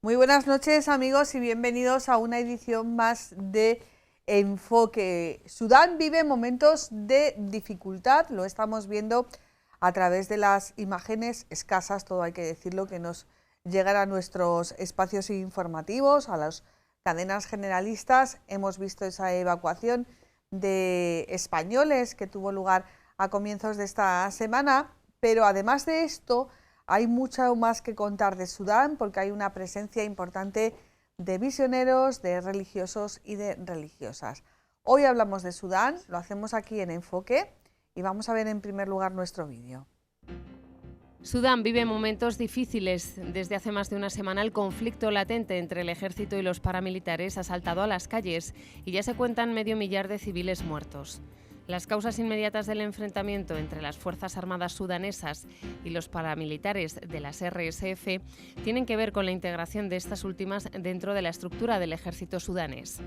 Muy buenas noches, amigos, y bienvenidos a una edición más de Enfoque. Sudán vive momentos de dificultad, lo estamos viendo a través de las imágenes escasas, todo hay que decirlo, que nos llegan a nuestros espacios informativos, a las cadenas generalistas. Hemos visto esa evacuación de españoles que tuvo lugar a comienzos de esta semana, pero además de esto hay mucho más que contar de Sudán, porque hay una presencia importante de misioneros, de religiosos y de religiosas. Hoy hablamos de Sudán, lo hacemos aquí en Enfoque y vamos a ver en primer lugar nuestro vídeo. Sudán vive momentos difíciles. Desde hace más de una semana el conflicto latente entre el ejército y los paramilitares ha saltado a las calles y ya se cuentan 500.000 de civiles muertos. Las causas inmediatas del enfrentamiento entre las Fuerzas Armadas sudanesas y los paramilitares de las RSF tienen que ver con la integración de estas últimas dentro de la estructura del ejército sudanés.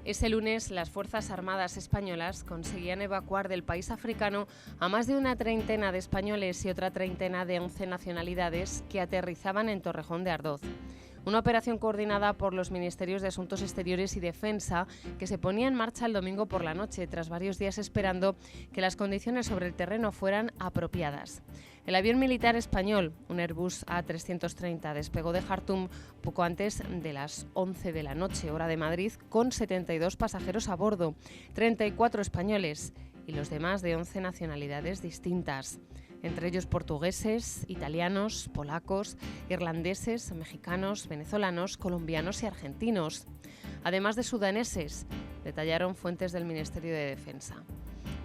Ese lunes, las Fuerzas Armadas españolas conseguían evacuar del país africano a más de una treintena de españoles y otra treintena de 11 nacionalidades que aterrizaban en Torrejón de Ardoz. Una operación coordinada por los Ministerios de Asuntos Exteriores y Defensa que se ponía en marcha el domingo por la noche, tras varios días esperando que las condiciones sobre el terreno fueran apropiadas. El avión militar español, un Airbus A330, despegó de Jartum poco antes de las 11 de la noche, hora de Madrid, con 72 pasajeros a bordo, 34 españoles y los demás de 11 nacionalidades distintas. Entre ellos portugueses, italianos, polacos, irlandeses, mexicanos, venezolanos, colombianos y argentinos. Además de sudaneses, detallaron fuentes del Ministerio de Defensa.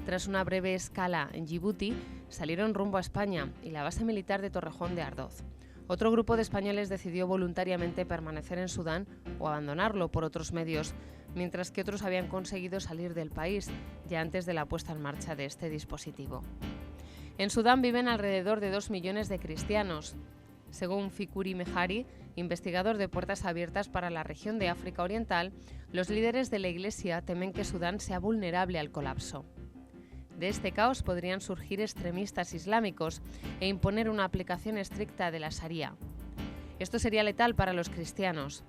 Tras una breve escala en Djibouti, salieron rumbo a España y la base militar de Torrejón de Ardoz. Otro grupo de españoles decidió voluntariamente permanecer en Sudán o abandonarlo por otros medios, mientras que otros habían conseguido salir del país ya antes de la puesta en marcha de este dispositivo. En Sudán viven alrededor de 2 millones de cristianos. Según Fikuri Mehari, investigador de Puertas Abiertas para la región de África Oriental, los líderes de la Iglesia temen que Sudán sea vulnerable al colapso. De este caos podrían surgir extremistas islámicos e imponer una aplicación estricta de la Sharia. Esto sería letal para los cristianos.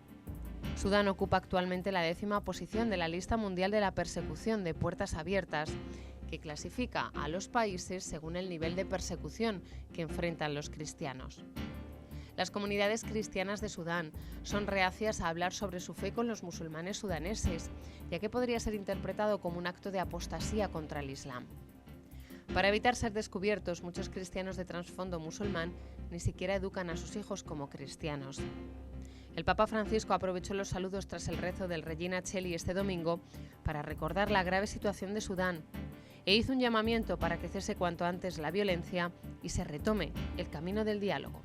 Sudán ocupa actualmente la 10ª posición de la lista mundial de la persecución de Puertas Abiertas, que clasifica a los países según el nivel de persecución que enfrentan los cristianos. Las comunidades cristianas de Sudán son reacias a hablar sobre su fe con los musulmanes sudaneses, ya que podría ser interpretado como un acto de apostasía contra el Islam. Para evitar ser descubiertos, muchos cristianos de trasfondo musulmán ni siquiera educan a sus hijos como cristianos. El Papa Francisco aprovechó los saludos tras el rezo del Regina Coeli este domingo para recordar la grave situación de Sudán e hizo un llamamiento para que cese cuanto antes la violencia y se retome el camino del diálogo.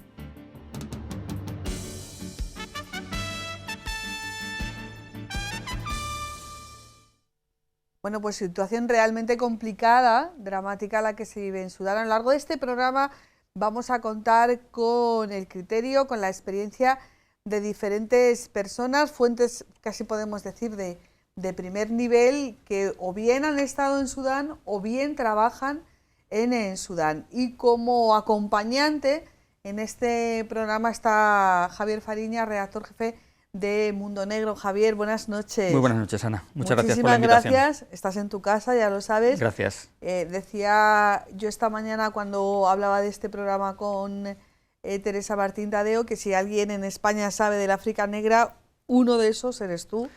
Bueno, pues situación realmente complicada, dramática la que se vive en Sudán. A lo largo de este programa vamos a contar con el criterio, con la experiencia de diferentes personas, fuentes casi podemos decir de primer nivel, que o bien han estado en Sudán o bien trabajan en Sudán. Y como acompañante en este programa está Javier Fariñas, redactor jefe de Mundo Negro. Javier, buenas noches. Muy buenas noches, Ana. Muchas gracias por la invitación. Muchísimas invitación. gracias. Estás en tu casa, ya lo sabes. Gracias. Decía yo esta mañana cuando hablaba de este programa con Teresa Martín Tadeo que si alguien en España sabe del África Negra, uno de esos eres tú.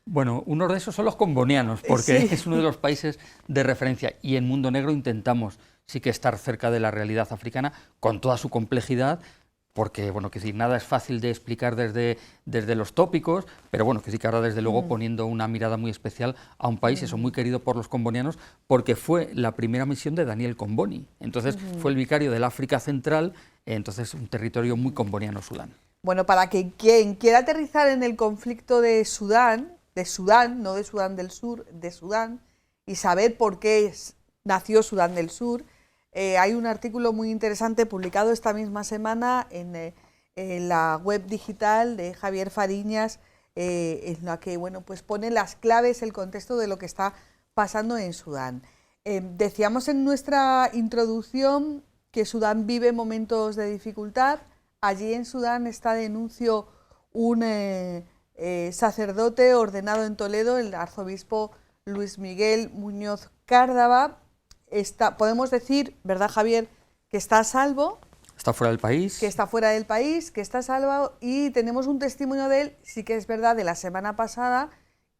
Bueno, uno de esos son los combonianos, porque sí, es uno de los países de referencia y en Mundo Negro intentamos sí que estar cerca de la realidad africana con toda su complejidad, porque bueno, que sí, nada es fácil de explicar desde los tópicos, pero bueno, que sí que ahora desde luego poniendo una mirada muy especial a un país, eso muy querido por los combonianos, porque fue la primera misión de Daniel Comboni, entonces fue el vicario del África Central, entonces un territorio muy comboniano, Sudán. Bueno, para que quien quiera aterrizar en el conflicto de Sudán, no de Sudán del Sur, de Sudán, y saber por qué nació Sudán del Sur, hay un artículo muy interesante publicado esta misma semana en la web digital de Javier Fariñas, en la que bueno, pues pone las claves, el contexto de lo que está pasando en Sudán. Decíamos en nuestra introducción que Sudán vive momentos de dificultad, allí en Sudán está de denuncio un sacerdote ordenado en Toledo, el arzobispo Luis Miguel Muñoz Cárdava. Podemos decir, ¿verdad, Javier?, que está a salvo. Está fuera del país. Que está fuera del país, que está a salvo, y tenemos un testimonio de él, sí que es verdad, de la semana pasada,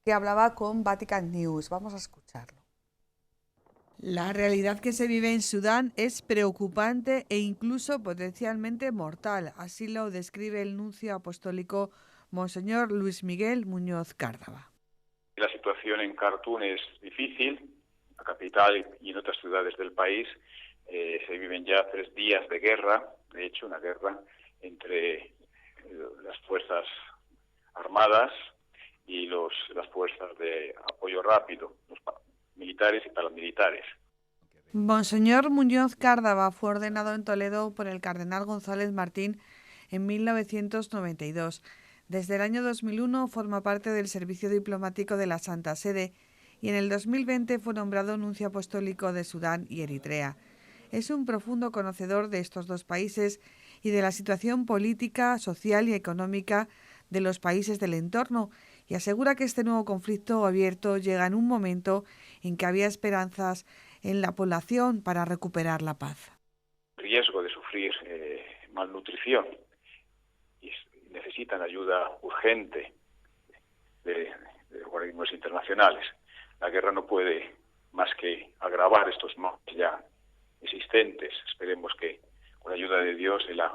que hablaba con Vatican News. Vamos a escucharlo. La realidad que se vive en Sudán es preocupante e incluso potencialmente mortal. Así lo describe el nuncio apostólico Monseñor Luis Miguel Muñoz Cárdava. La situación en Khartoum es difícil. La capital y en otras ciudades del país se viven ya 3 días de guerra. De hecho, una guerra entre las fuerzas armadas y las fuerzas de apoyo rápido, los militares y paramilitares. Monseñor Muñoz Cárdava fue ordenado en Toledo por el cardenal González Martín en 1992. Desde el año 2001 forma parte del servicio diplomático de la Santa Sede y en el 2020 fue nombrado nuncio apostólico de Sudán y Eritrea. Es un profundo conocedor de estos dos países y de la situación política, social y económica de los países del entorno, y asegura que este nuevo conflicto abierto llega en un momento en que había esperanzas en la población para recuperar la paz. Riesgo de sufrir malnutrición y necesitan ayuda urgente de organismos internacionales. La guerra no puede más que agravar estos males ya existentes. Esperemos que con la ayuda de Dios y la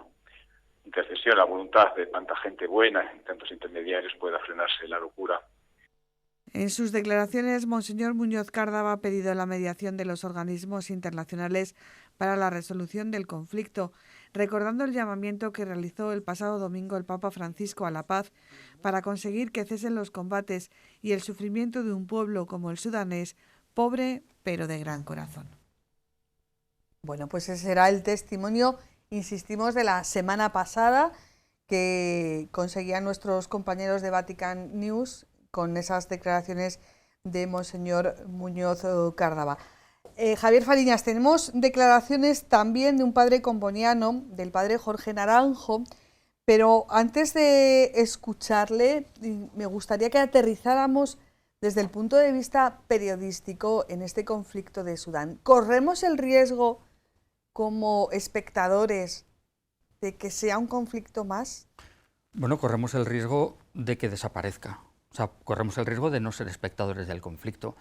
intercesión, la voluntad de tanta gente buena y tantos intermediarios pueda frenarse la locura. En sus declaraciones, Monseñor Muñoz Cárdava ha pedido la mediación de los organismos internacionales para la resolución del conflicto, recordando el llamamiento que realizó el pasado domingo el Papa Francisco a la paz para conseguir que cesen los combates y el sufrimiento de un pueblo como el sudanés, pobre pero de gran corazón. Bueno, pues ese será el testimonio, insistimos, de la semana pasada que conseguían nuestros compañeros de Vatican News con esas declaraciones de Monseñor Muñoz Cárdava. Javier Fariñas, tenemos declaraciones también de un padre comboniano, del padre Jorge Naranjo, pero antes de escucharle, me gustaría que aterrizáramos desde el punto de vista periodístico en este conflicto de Sudán. ¿Corremos el riesgo como espectadores de que sea un conflicto más? Bueno, corremos el riesgo de que desaparezca. O sea, corremos el riesgo de no ser espectadores del conflicto.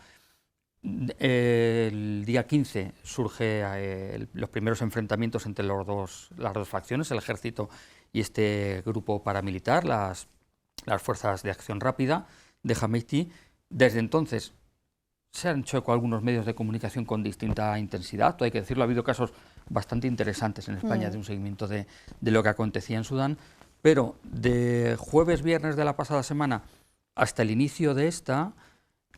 El día 15 surge los primeros enfrentamientos entre las dos facciones, el ejército y este grupo paramilitar, las fuerzas de acción rápida de Hameti. Desde entonces se han hecho eco algunos medios de comunicación con distinta intensidad. Todo hay que decirlo, ha habido casos bastante interesantes en España de un seguimiento de lo que acontecía en Sudán, pero de jueves, viernes de la pasada semana hasta el inicio de esta,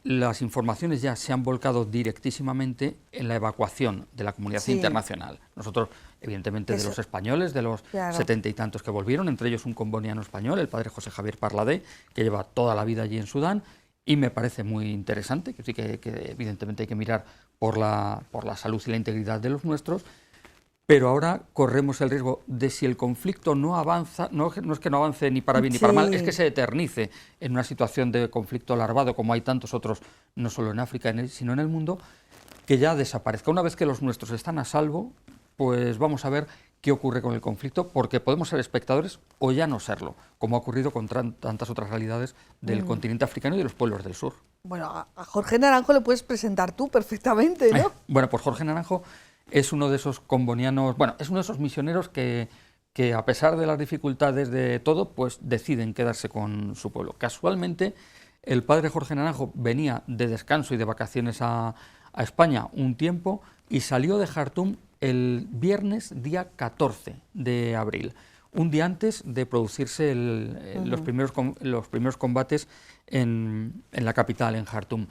las informaciones ya se han volcado directísimamente en la evacuación de la comunidad internacional. Nosotros, evidentemente, de los españoles, de los 70 y tantos que volvieron, entre ellos un comboniano español, el padre José Javier Parladé, que lleva toda la vida allí en Sudán, y me parece muy interesante, que sí que evidentemente hay que mirar por la salud y la integridad de los nuestros, pero ahora corremos el riesgo de, si el conflicto no avanza, no es que no avance ni para bien ni para mal, es que se eternice en una situación de conflicto larvado, como hay tantos otros, no solo en África, sino en el mundo, que ya desaparezca. Una vez que los nuestros están a salvo, pues vamos a ver qué ocurre con el conflicto, porque podemos ser espectadores o ya no serlo, como ha ocurrido con tantas otras realidades del continente africano y de los pueblos del sur. Bueno, a Jorge Naranjo le puedes presentar tú perfectamente, ¿no? Bueno, pues Jorge Naranjo es uno de esos combonianos, bueno, es uno de esos misioneros que a pesar de las dificultades de todo, pues deciden quedarse con su pueblo. Casualmente, el padre Jorge Naranjo venía de descanso y de vacaciones a España un tiempo y salió de Jartum el viernes día 14 de abril, un día antes de producirse los primeros combates en la capital, en Jartum.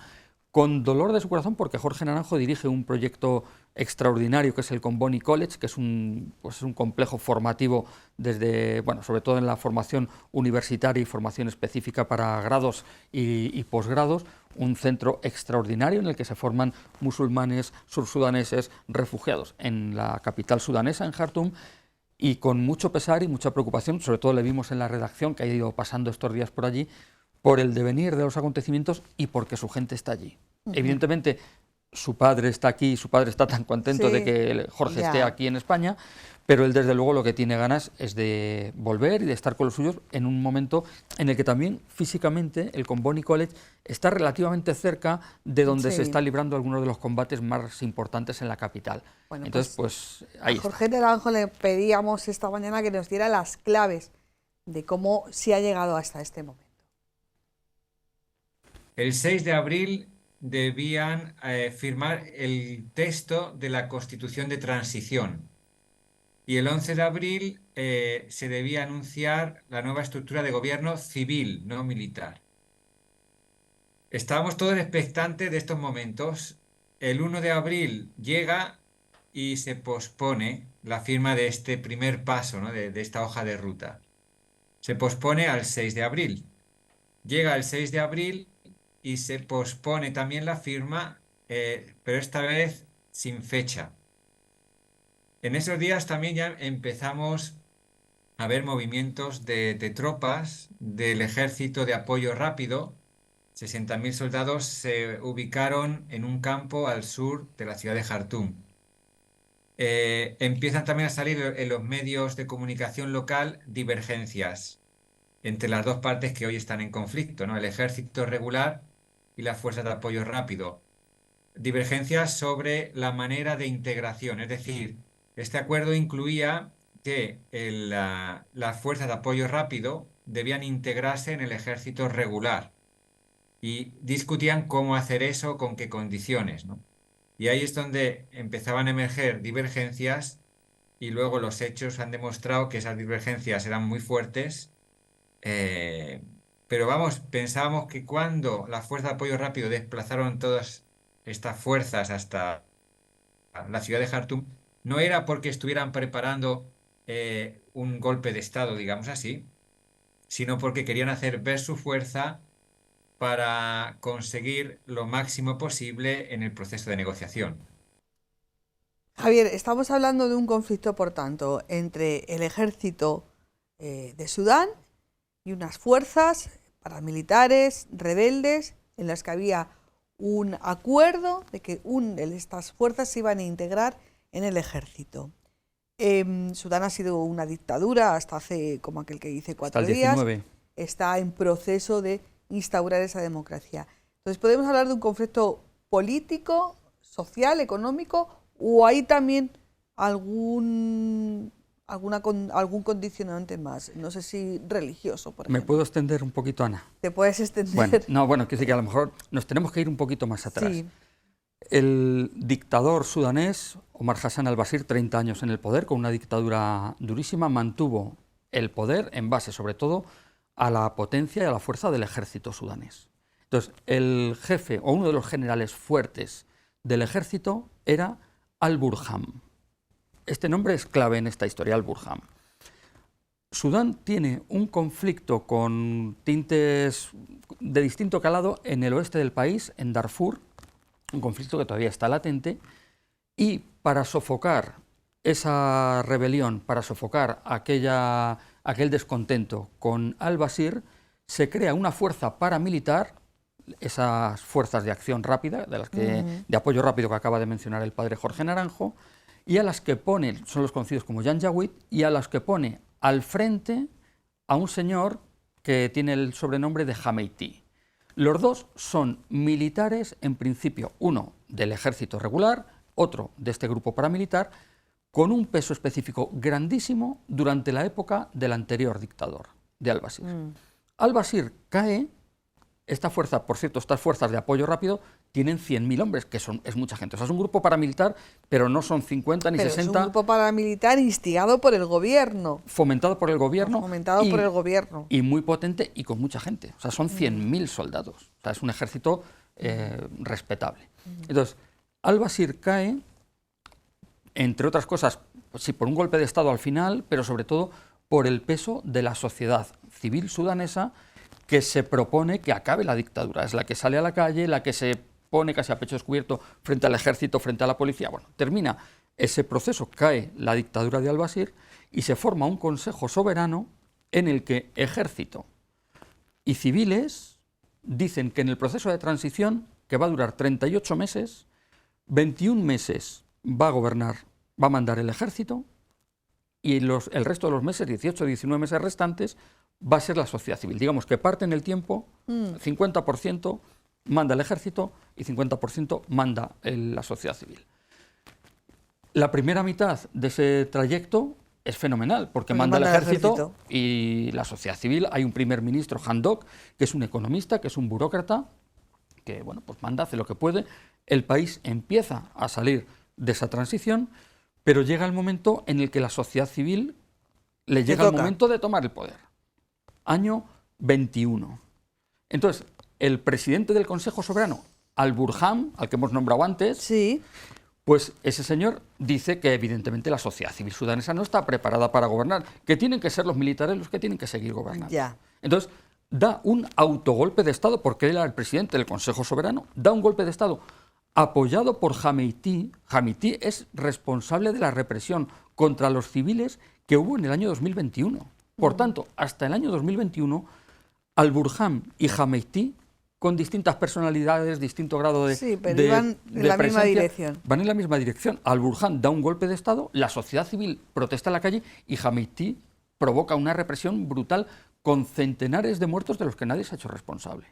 Con dolor de su corazón, porque Jorge Naranjo dirige un proyecto extraordinario que es el Comboni College, que es un complejo formativo sobre todo en la formación universitaria y formación específica para grados y posgrados, un centro extraordinario en el que se forman musulmanes, sursudaneses, refugiados en la capital sudanesa, en Jartum, y con mucho pesar y mucha preocupación, sobre todo le vimos en la redacción, que ha ido pasando estos días por allí, por el devenir de los acontecimientos y porque su gente está allí. Evidentemente, su padre está aquí, su padre está tan contento de que Jorge esté aquí en España, pero él desde luego lo que tiene ganas es de volver y de estar con los suyos en un momento en el que también físicamente el Comboni College está relativamente cerca de donde se está librando algunos de los combates más importantes en la capital. Bueno, entonces, pues ahí está. A Jorge Naranjo le pedíamos esta mañana que nos diera las claves de cómo se ha llegado hasta este momento. El 6 de abril debían firmar el texto de la Constitución de Transición y el 11 de abril se debía anunciar la nueva estructura de gobierno civil, no militar. Estábamos todos expectantes de estos momentos. El 1 de abril llega y se pospone la firma de este primer paso, ¿no? de esta hoja de ruta. Se pospone al 6 de abril. Llega el 6 de abril y se pospone también la firma, pero esta vez sin fecha. En esos días también ya empezamos a ver movimientos de tropas del ejército de apoyo rápido. 60.000 soldados se ubicaron en un campo al sur de la ciudad de Jartum. Empiezan también a salir en los medios de comunicación local divergencias entre las dos partes que hoy están en conflicto, ¿no? El ejército regular y las fuerzas de apoyo rápido. Divergencias sobre la manera de integración, es decir, este acuerdo incluía que las fuerzas de apoyo rápido debían integrarse en el ejército regular y discutían cómo hacer eso, con qué condiciones, ¿no? Y ahí es donde empezaban a emerger divergencias y luego los hechos han demostrado que esas divergencias eran muy fuertes. Pero vamos, pensábamos que cuando las fuerzas de apoyo rápido desplazaron todas estas fuerzas hasta la ciudad de Jartum, no era porque estuvieran preparando un golpe de Estado, digamos así, sino porque querían hacer ver su fuerza para conseguir lo máximo posible en el proceso de negociación. Javier, estamos hablando de un conflicto, por tanto, entre el ejército de Sudán y unas fuerzas paramilitares rebeldes en las que había un acuerdo de que estas fuerzas se iban a integrar en el ejército. Sudán ha sido una dictadura hasta hace, como aquel que dice, 4 días. Está en proceso de instaurar esa democracia. Entonces, ¿podemos hablar de un conflicto político, social, económico, o hay también algún condicionante más? No sé si religioso, por ejemplo. ¿Me puedo extender un poquito, Ana? ¿Te puedes extender? Quiero decir que a lo mejor nos tenemos que ir un poquito más atrás. Sí. El dictador sudanés, Omar Hassan al-Bashir, 30 años en el poder, con una dictadura durísima, mantuvo el poder en base, sobre todo, a la potencia y a la fuerza del ejército sudanés. Entonces, el jefe o uno de los generales fuertes del ejército era al-Burhan. Este nombre es clave en esta historia, al-Burhan. Sudán tiene un conflicto con tintes de distinto calado en el oeste del país, en Darfur, un conflicto que todavía está latente, y para sofocar esa rebelión, para sofocar aquel descontento con al-Bashir, se crea una fuerza paramilitar, esas fuerzas de acción rápida, de apoyo rápido que acaba de mencionar el padre Jorge Naranjo, y a las que pone, son los conocidos como Janjaweed, y a las que pone al frente a un señor que tiene el sobrenombre de Hameiti. Los dos son militares, en principio, uno del ejército regular, otro de este grupo paramilitar, con un peso específico grandísimo durante la época del anterior dictador, de al-Bashir. Al-Bashir cae, esta fuerza, por cierto, estas fuerzas de apoyo rápido tienen 100.000 hombres, que es mucha gente. O sea, es un grupo paramilitar, pero no son 50 ni 60. Es un grupo paramilitar instigado por el gobierno. Fomentado por el gobierno. Fomentado por el gobierno. Y muy potente y con mucha gente. O sea, son 100.000 soldados. O sea, es un ejército respetable. Entonces, al-Bashir cae, entre otras cosas, sí, por un golpe de Estado al final, pero sobre todo por el peso de la sociedad civil sudanesa, que se propone que acabe la dictadura. Es la que sale a la calle, la que se pone casi a pecho descubierto frente al ejército, frente a la policía. Bueno, termina ese proceso, cae la dictadura de al-Bashir y se forma un consejo soberano en el que ejército y civiles dicen que en el proceso de transición, que va a durar 38 meses, 21 meses va a gobernar, va a mandar el ejército, y el resto de los meses, 18 o 19 meses restantes, va a ser la sociedad civil. Digamos que parte en el tiempo, 50% manda el ejército y 50% manda la sociedad civil. La primera mitad de ese trayecto es fenomenal, porque manda el ejército y la sociedad civil. Hay un primer ministro, Han Dok, que es un economista, que es un burócrata, que bueno, pues manda, hace lo que puede. El país empieza a salir de esa transición, pero llega el momento en el que la sociedad civil le llega el momento de tomar el poder. Año 21. Entonces, el presidente del Consejo Soberano, Al-Burhan, al que hemos nombrado antes, sí, pues ese señor dice que evidentemente la sociedad civil sudanesa no está preparada para gobernar, que tienen que ser los militares los que tienen que seguir gobernando. Ya. Entonces, da un autogolpe de Estado, porque él era el presidente del Consejo Soberano, da un golpe de Estado apoyado por Hemedti. Hemedti es responsable de la represión contra los civiles que hubo en el año 2021. Por tanto, hasta el año 2021, Al-Burhan y Hemedti, con distintas personalidades, distinto grado de sí, pero iban en la misma dirección. Van en la misma dirección. Al-Burhan da un golpe de Estado, la sociedad civil protesta en la calle y Hemedti provoca una represión brutal con centenares de muertos de los que nadie se ha hecho responsable.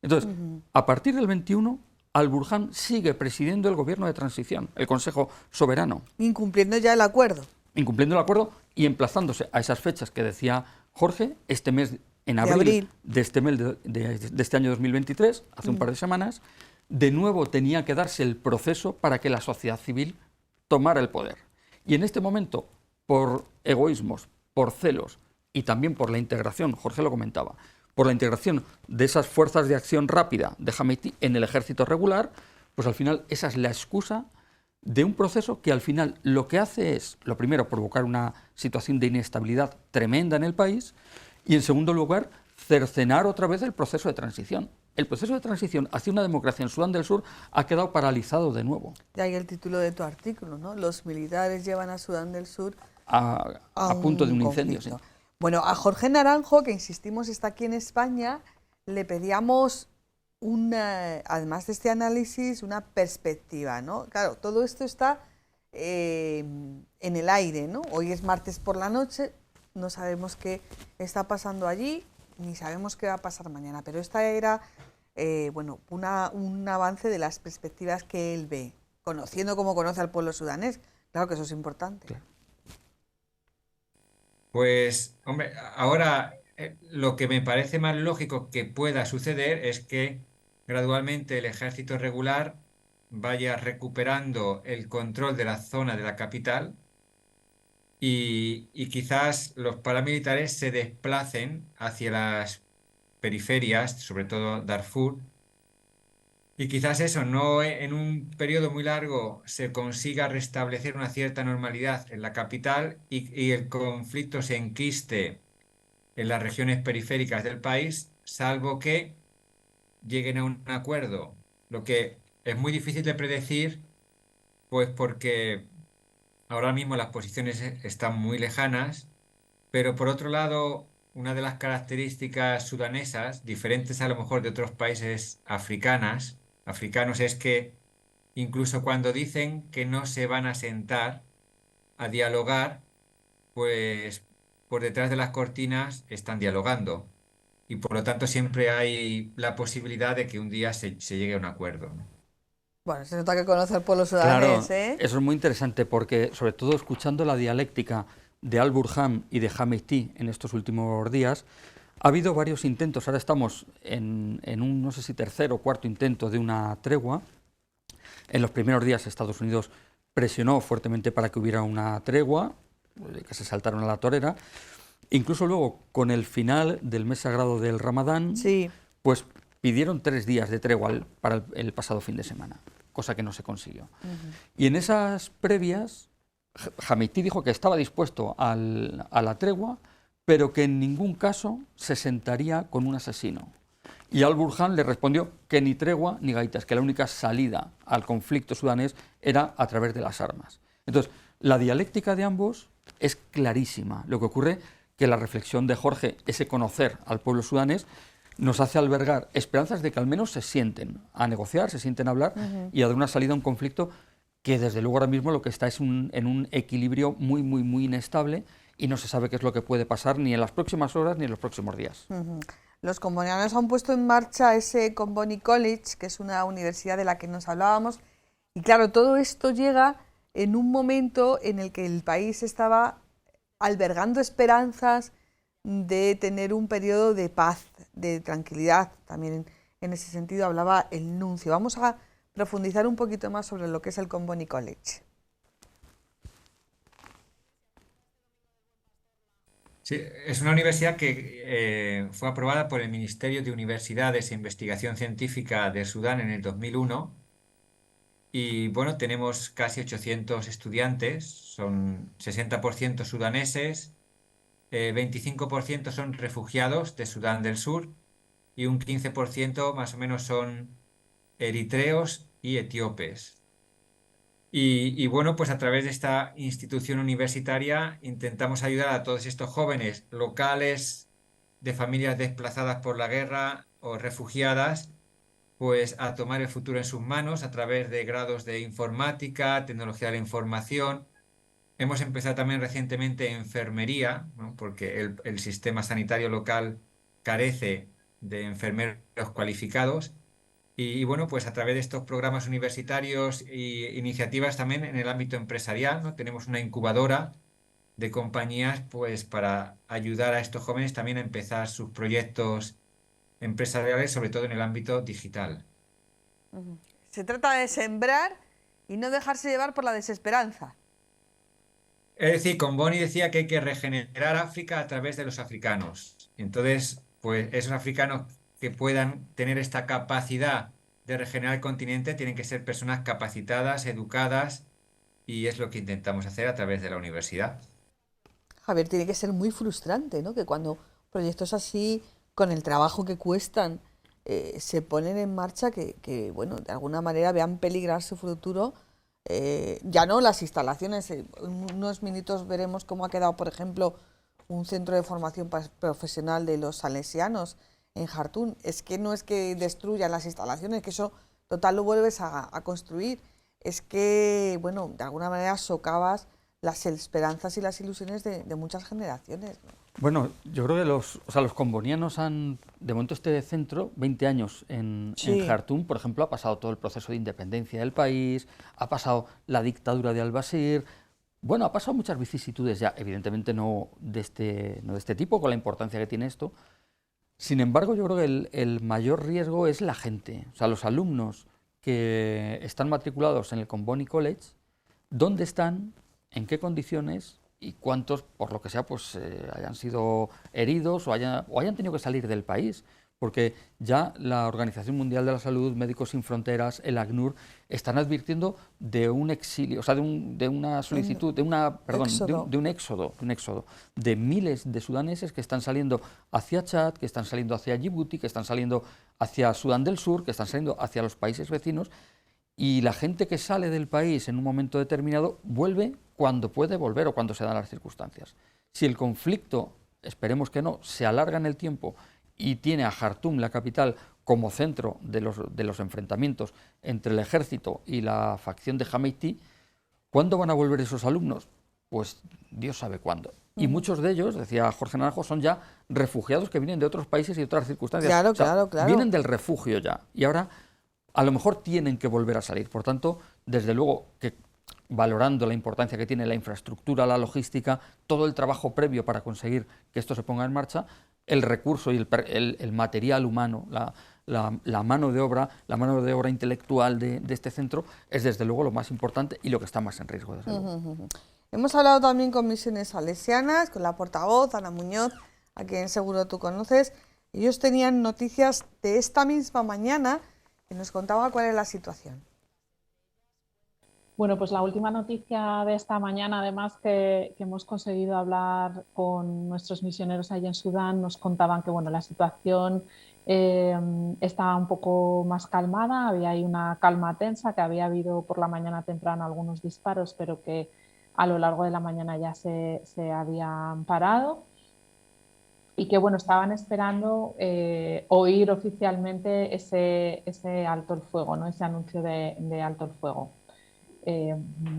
Entonces, a partir del 21, Al-Burhan sigue presidiendo el gobierno de transición, el Consejo Soberano. Incumpliendo ya el acuerdo. Incumpliendo el acuerdo y emplazándose a esas fechas que decía Jorge, este mes, en abril de este mes de este año 2023, hace un par de semanas, de nuevo tenía que darse el proceso para que la sociedad civil tomara el poder. Y en este momento, por egoísmos, por celos y también por la integración, Jorge lo comentaba, por la integración de esas fuerzas de acción rápida de Hemedti en el ejército regular, pues al final esa es la excusa de un proceso que al final lo que hace es, lo primero, provocar una situación de inestabilidad tremenda en el país y, en segundo lugar, cercenar otra vez el proceso de transición. El proceso de transición hacia una democracia en Sudán del Sur ha quedado paralizado de nuevo. De ahí el título de tu artículo, ¿no? Los militares llevan a Sudán del Sur a punto de un incendio. Sí. Bueno, a Jorge Naranjo, que insistimos está aquí en España, le pedíamos además de este análisis, una perspectiva, ¿no? Claro, todo esto está en el aire, ¿no? Hoy es martes por la noche, no sabemos qué está pasando allí, ni sabemos qué va a pasar mañana, pero esta era, bueno, un avance de las perspectivas que él ve, conociendo como conoce al pueblo sudanés. Claro que eso es importante. Claro. Pues, hombre, ahora lo que me parece más lógico que pueda suceder es que gradualmente el ejército regular vaya recuperando el control de la zona de la capital y quizás los paramilitares se desplacen hacia las periferias, sobre todo Darfur, y quizás eso, no en un periodo muy largo se consiga restablecer una cierta normalidad en la capital y el conflicto se enquiste en las regiones periféricas del país, salvo que lleguen a un acuerdo, lo que es muy difícil de predecir, pues porque ahora mismo las posiciones están muy lejanas, pero por otro lado, una de las características sudanesas, diferentes a lo mejor de otros países africanos, es que incluso cuando dicen que no se van a sentar a dialogar, pues por detrás de las cortinas están dialogando. Y por lo tanto siempre hay la posibilidad de que un día se llegue a un acuerdo, ¿no? Bueno, se nota que conoce al pueblo sudanés, Claro, eso es muy interesante porque, sobre todo escuchando la dialéctica de Al-Burhan y de Hemedti en estos últimos días, ha habido varios intentos. Ahora estamos en un, no sé si tercer o cuarto intento de una tregua. En los primeros días Estados Unidos presionó fuertemente para que hubiera una tregua, que se saltaron a la torera. Incluso luego, con el final del mes sagrado del Ramadán, sí, pues pidieron 3 días de tregua para el pasado fin de semana, cosa que no se consiguió. Y en esas previas, Hemedti dijo que estaba dispuesto a la tregua, pero que en ningún caso se sentaría con un asesino. Y Al-Burhan le respondió que ni tregua ni gaitas, que la única salida al conflicto sudanés era a través de las armas. Entonces, la dialéctica de ambos es clarísima. Lo que ocurre que la reflexión de Jorge, ese conocer al pueblo sudanés, nos hace albergar esperanzas de que al menos se sienten a negociar, se sienten a hablar y a dar una salida a un conflicto que desde luego ahora mismo lo que está es en un equilibrio muy, muy, muy inestable y no se sabe qué es lo que puede pasar ni en las próximas horas ni en los próximos días. Los combonianos han puesto en marcha ese Comboni College, que es una universidad de la que nos hablábamos, y claro, todo esto llega en un momento en el que el país estaba albergando esperanzas de tener un periodo de paz, de tranquilidad. También en ese sentido hablaba el nuncio. Vamos a profundizar un poquito más sobre lo que es el Comboni College. Sí, es una universidad que fue aprobada por el Ministerio de Universidades e Investigación Científica de Sudán en el 2001 y bueno, tenemos casi 800 estudiantes, son 60% sudaneses, 25% son refugiados de Sudán del Sur y un 15% más o menos son eritreos y etíopes. Y bueno, pues a través de esta institución universitaria intentamos ayudar a todos estos jóvenes locales de familias desplazadas por la guerra o refugiadas, pues a tomar el futuro en sus manos a través de grados de informática, tecnología de la información. Hemos empezado también recientemente enfermería, ¿no? Porque el sistema sanitario local carece de enfermeros cualificados. Y bueno, pues a través de estos programas universitarios e iniciativas también en el ámbito empresarial, ¿no? Tenemos una incubadora de compañías pues para ayudar a estos jóvenes también a empezar sus proyectos empresariales, sobre todo en el ámbito digital. Se trata de sembrar y no dejarse llevar por la desesperanza. Es decir, Comboni decía que hay que regenerar África a través de los africanos. Entonces, pues esos africanos que puedan tener esta capacidad de regenerar el continente tienen que ser personas capacitadas, educadas, y es lo que intentamos hacer a través de la universidad. Javier, tiene que ser muy frustrante, ¿no? Que cuando proyectos así, con el trabajo que cuestan, se ponen en marcha, que, bueno, de alguna manera vean peligrar su futuro. Ya no las instalaciones, en unos minutos veremos cómo ha quedado, por ejemplo, un centro de formación profesional de los salesianos en Jartum. Es que no es que destruyan las instalaciones, que eso total lo vuelves a construir. Es que, bueno, de alguna manera socavas las esperanzas y las ilusiones de muchas generaciones, ¿no? Bueno, yo creo que los combonianos han, de momento este centro, 20 años en Jartum, por ejemplo, ha pasado todo el proceso de independencia del país, ha pasado la dictadura de al-Bashir, bueno, ha pasado muchas vicisitudes ya, evidentemente no de este tipo, con la importancia que tiene esto. Sin embargo, yo creo que el mayor riesgo es la gente, o sea, los alumnos que están matriculados en el Comboni College, ¿dónde están? ¿En qué condiciones? Y cuántos, por lo que sea, pues hayan sido heridos o hayan tenido que salir del país. Porque ya la Organización Mundial de la Salud, Médicos Sin Fronteras, el ACNUR, están advirtiendo de un exilio, o sea, de una solicitud, de un éxodo de miles de sudaneses que están saliendo hacia Chad, que están saliendo hacia Djibouti, que están saliendo hacia Sudán del Sur, que están saliendo hacia los países vecinos. Y la gente que sale del país en un momento determinado vuelve cuando puede volver o cuando se dan las circunstancias. Si el conflicto, esperemos que no, se alarga en el tiempo y tiene a Jartum, la capital, como centro de los enfrentamientos entre el ejército y la facción de Hemedti, ¿cuándo van a volver esos alumnos? Pues Dios sabe cuándo. Y muchos de ellos, decía Jorge Naranjo, son ya refugiados que vienen de otros países y otras circunstancias. Claro. Vienen del refugio ya. Y ahora a lo mejor tienen que volver a salir. Por tanto, desde luego que valorando la importancia que tiene la infraestructura, la logística, todo el trabajo previo para conseguir que esto se ponga en marcha, el recurso y el material humano, la mano de obra intelectual de este centro es desde luego lo más importante y lo que está más en riesgo. Desde luego. Hemos hablado también con Misiones Salesianas, con la portavoz, Ana Muñoz, a quien seguro tú conoces. Ellos tenían noticias de esta misma mañana y nos contaba cuál es la situación. Bueno, pues la última noticia de esta mañana, además que hemos conseguido hablar con nuestros misioneros allí en Sudán, nos contaban que bueno, la situación estaba un poco más calmada, había ahí una calma tensa, que había habido por la mañana temprano algunos disparos, pero que a lo largo de la mañana ya se habían parado y que bueno, estaban esperando oír oficialmente ese alto el fuego, ¿no? Ese anuncio de alto el fuego.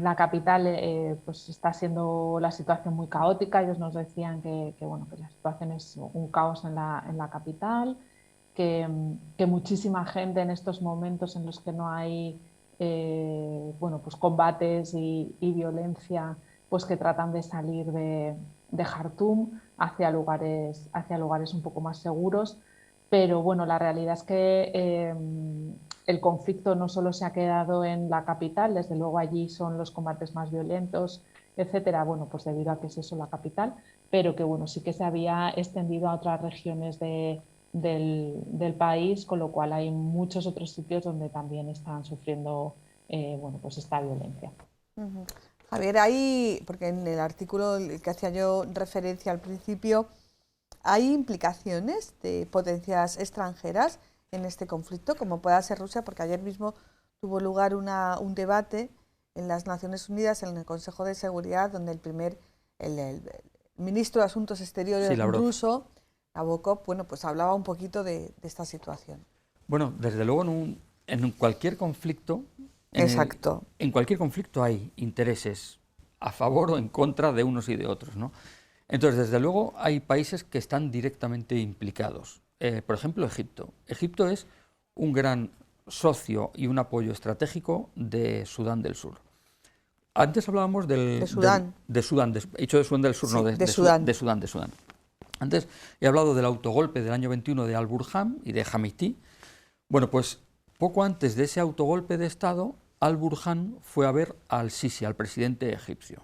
La capital pues está siendo la situación muy caótica. Ellos nos decían que bueno, que la situación es un caos en la capital, que muchísima gente en estos momentos en los que no hay bueno, pues combates y violencia, pues que tratan de salir de Jartum hacia lugares un poco más seguros. Pero bueno, la realidad es que el conflicto no solo se ha quedado en la capital, desde luego allí son los combates más violentos, etcétera, bueno, pues debido a que es eso la capital, pero que bueno, sí que se había extendido a otras regiones del país, con lo cual hay muchos otros sitios donde también están sufriendo bueno, pues esta violencia. Uh-huh. Javier, ahí, porque en el artículo que hacía yo referencia al principio, ¿hay implicaciones de potencias extranjeras en este conflicto, como pueda ser Rusia? Porque ayer mismo tuvo lugar un debate en las Naciones Unidas, en el Consejo de Seguridad, donde el ministro de Asuntos Exteriores ruso, Nabokov, bueno, pues hablaba un poquito de esta situación. Bueno, desde luego en cualquier conflicto, en cualquier conflicto hay intereses a favor o en contra de unos y de otros, ¿no? Entonces, desde luego, hay países que están directamente implicados. Por ejemplo, Egipto. Egipto es un gran socio y un apoyo estratégico de Sudán del Sur. Antes hablábamos de Sudán. He dicho de Sudán del Sur, sí, no, de Sudán. Antes he hablado del autogolpe del año 21 de Al-Burhan y de Hamiti. Bueno, pues poco antes de ese autogolpe de Estado, Al-Burhan fue a ver al Sisi, al presidente egipcio.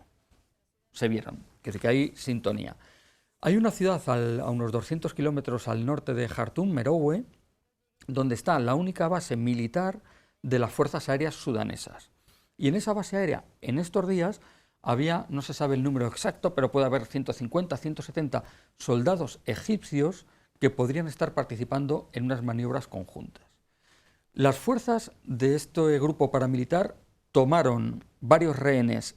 Se vieron, que hay sintonía. Hay una ciudad a unos 200 kilómetros al norte de Jartum, Merowe, donde está la única base militar de las fuerzas aéreas sudanesas. Y en esa base aérea, en estos días, había, no se sabe el número exacto, pero puede haber 150, 170 soldados egipcios que podrían estar participando en unas maniobras conjuntas. Las fuerzas de este grupo paramilitar tomaron varios rehenes,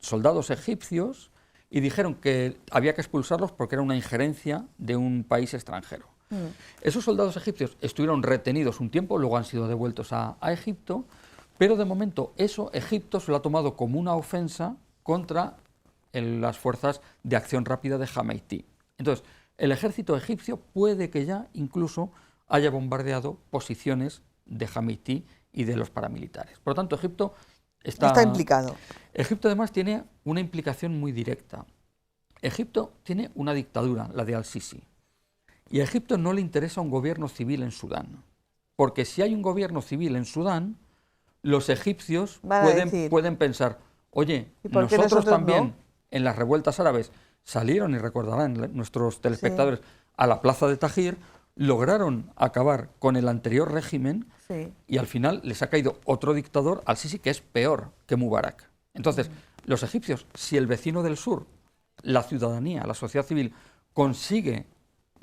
soldados egipcios, y dijeron que había que expulsarlos porque era una injerencia de un país extranjero. Esos soldados egipcios estuvieron retenidos un tiempo, luego han sido devueltos a Egipto, pero de momento Egipto se lo ha tomado como una ofensa contra las fuerzas de acción rápida de Hamiti. Entonces, el ejército egipcio puede que ya incluso haya bombardeado posiciones de Hamiti y de los paramilitares. Por lo tanto, Egipto está implicado. Egipto además tiene una implicación muy directa. Egipto tiene una dictadura, la de Al-Sisi, y a Egipto no le interesa un gobierno civil en Sudán, porque si hay un gobierno civil en Sudán, los egipcios pueden pensar, oye, nosotros también no? En las revueltas árabes salieron, y recordarán nuestros telespectadores, sí, a la plaza de Tahrir, lograron acabar con el anterior régimen, sí, y al final les ha caído otro dictador, Al-Sisi, que es peor que Mubarak. Entonces, los egipcios, si el vecino del sur, la ciudadanía, la sociedad civil, consigue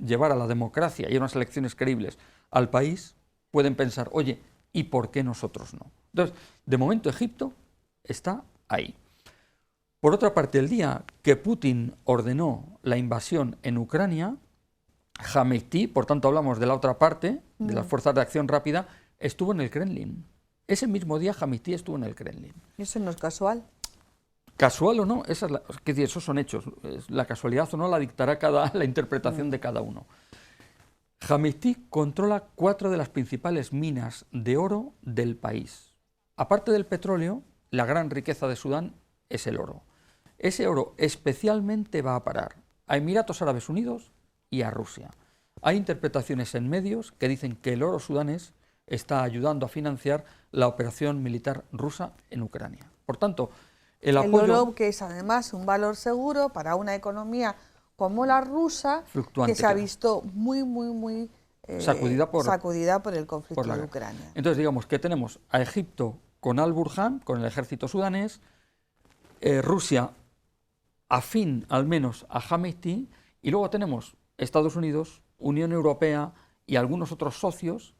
llevar a la democracia y a unas elecciones creíbles al país, pueden pensar, oye, ¿y por qué nosotros no? Entonces, de momento Egipto está ahí. Por otra parte, el día que Putin ordenó la invasión en Ucrania, Hamiti, por tanto hablamos de la otra parte, de las fuerzas de acción rápida, estuvo en el Kremlin. Ese mismo día Hamiti estuvo en el Kremlin. ¿Eso no es casual? ¿Casual o no? Esos son hechos. La casualidad o no la dictará la interpretación de cada uno. Hamiti controla 4 de las principales minas de oro del país. Aparte del petróleo, la gran riqueza de Sudán es el oro. Ese oro especialmente va a parar a Emiratos Árabes Unidos y a Rusia. Hay interpretaciones en medios que dicen que el oro sudanés está ayudando a financiar la operación militar rusa en Ucrania. Por tanto, el oro, que es además un valor seguro para una economía como la rusa, que se ha visto muy sacudida por el conflicto de Ucrania. Entonces, digamos que tenemos a Egipto con Al-Burhan, con el ejército sudanés, Rusia afín al menos a Hamiti, y luego tenemos Estados Unidos, Unión Europea y algunos otros socios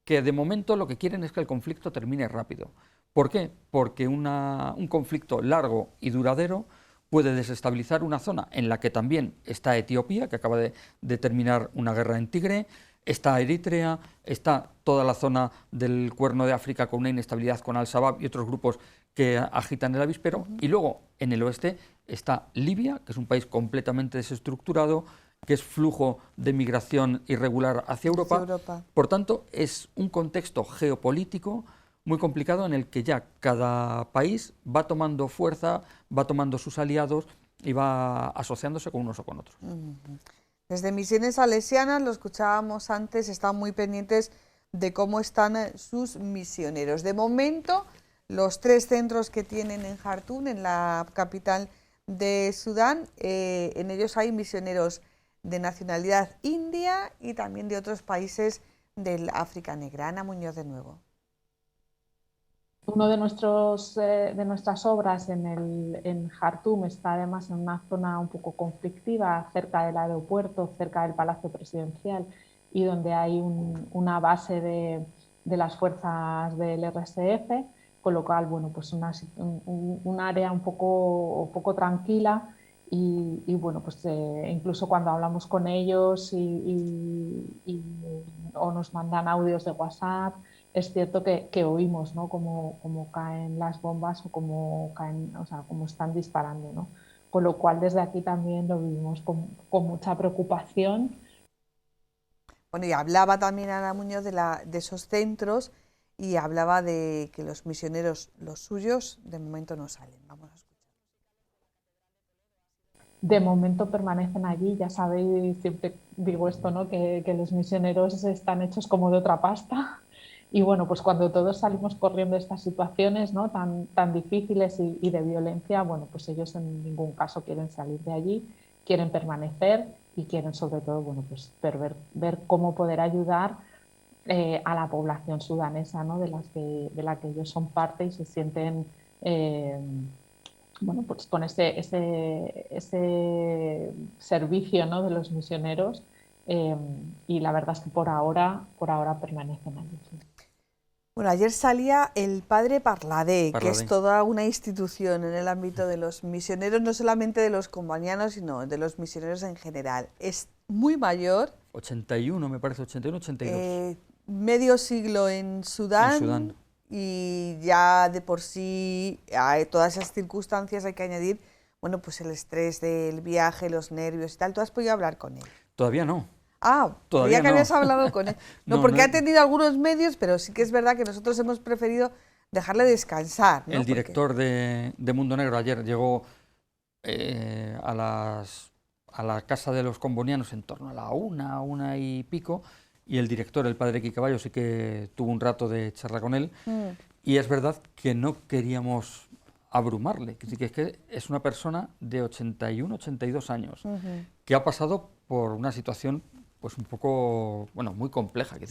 que de momento lo que quieren es que el conflicto termine rápido, ¿Por qué? Porque un conflicto largo y duradero puede desestabilizar una zona en la que también está Etiopía, que acaba de terminar una guerra en Tigre, está Eritrea, está toda la zona del Cuerno de África con una inestabilidad con Al-Shabaab y otros grupos que agitan el avispero, y luego en el oeste está Libia, que es un país completamente desestructurado, que es flujo de migración irregular hacia Europa. Por tanto, es un contexto geopolítico muy complicado en el que ya cada país va tomando fuerza, va tomando sus aliados y va asociándose con unos o con otros. Desde Misiones Salesianas, lo escuchábamos antes, están muy pendientes de cómo están sus misioneros. De momento, los 3 centros que tienen en Jartum, en la capital de Sudán, en ellos hay misioneros de nacionalidad india y también de otros países del África Negra. Ana Muñoz, de nuevo. Uno de nuestras obras en Jartum está además en una zona un poco conflictiva, cerca del aeropuerto, cerca del Palacio Presidencial, y donde hay una base de las fuerzas del RSF, con lo cual, bueno, pues un área un poco tranquila. Y bueno, pues incluso cuando hablamos con ellos o nos mandan audios de WhatsApp, es cierto que oímos, ¿no?, cómo caen las bombas o cómo están disparando, ¿no? Con lo cual desde aquí también lo vivimos con mucha preocupación. Bueno, y hablaba también Ana Muñoz de esos centros, y hablaba de que los misioneros, los suyos, de momento no salen. Vamos a escuchar. De momento permanecen allí, ya sabéis, siempre digo esto, ¿no?, que los misioneros están hechos como de otra pasta. Y bueno, pues cuando todos salimos corriendo de estas situaciones, ¿no?, tan difíciles y de violencia, bueno, pues ellos en ningún caso quieren salir de allí, quieren permanecer y quieren sobre todo, bueno, pues ver cómo poder ayudar a la población sudanesa, ¿no?, de la que ellos son parte y se sienten bueno, pues con ese servicio, ¿no?, de los misioneros, y la verdad es que por ahora permanecen allí. Bueno, ayer salía el padre Parladé, que es toda una institución en el ámbito de los misioneros, no solamente de los combanianos, sino de los misioneros en general. Es muy mayor. 81, me parece, 81, 82. Medio siglo en Sudán. Y ya de por sí, a todas esas circunstancias hay que añadir, bueno, pues el estrés del viaje, los nervios y tal. ¿Tú has podido hablar con él? Todavía no. Ah, todavía que habías hablado con él. No, porque ha tenido algunos medios, pero sí que es verdad que nosotros hemos preferido dejarle descansar, ¿no? El director de Mundo Negro ayer llegó a la casa de los combonianos en torno a la 1 y pico, y el director, el padre Quicaballo, sí que tuvo un rato de charla con él, y es verdad que no queríamos abrumarle, que es que es una persona de 81, 82 años, que ha pasado por una situación pues un poco, bueno, muy compleja, que